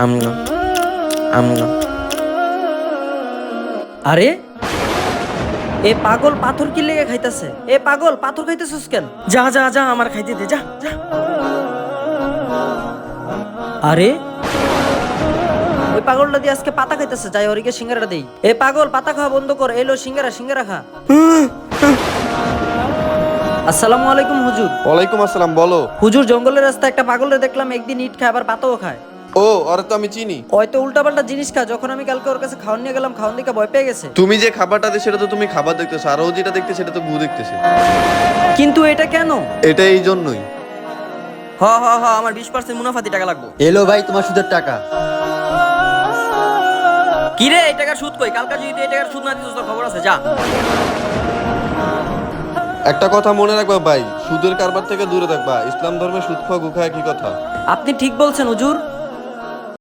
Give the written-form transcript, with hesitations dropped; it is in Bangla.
আমগো আমগো। আরে এ পাগল পাথর কি লেগে খাইতেছে? এ পাগল পাথর খাইতেছিস কেন? যা যা যা, আমার খাইতে দে, যা যা। আরে ওই পাগলটা দিয়ে আজকে পাতা খাইতেছে, যাই ওরিকে সিঙ্গারা দেই। এ পাগল পাতা খাওয়া বন্ধ কর, এলো সিঙ্গারা, সিঙ্গারা খা। আসসালামু আলাইকুম হুজুর। ওয়ালাইকুম আসসালাম, বলো। হুজুর, জঙ্গলের রাস্তায় একটা পাগলরে দেখলাম, একদিন ইট খায় আবার পাতাও খায়। ও, ওরে তো আমি চিনি। হয়তো উল্টাপাল্টা জিনিস খায়। যখন আমি কালকে ওর কাছে খাওয়ান নিয়ে গেলাম, খাওয়ান দিকে ভয় পেয়ে গেছে। তুমি যে খাবারটা দে সেটা তো তুমি খাবার দেখতেছো, আর ও যেটা দেখতে সেটা তো গু দেখতেছে। কিন্তু এটা কেন? এটা এই জন্যই। হ হ হ, আমার 20% মুনাফাতি টাকা লাগবে। এলো ভাই তোমার সুদের টাকা। কি রে, এই টাকার সুদ কই? কালকে যদি তুই এই টাকার সুদ না দিস, তোর খবর আছে, যা। একটা কথা মনে রাখবা ভাই, সুদের কারবার থেকে দূরে থাকবা। ইসলাম ধর্মে সুদ খাওয়া গু খাওয়া কি কথা? আপনি ঠিক বলছেন হুজুর।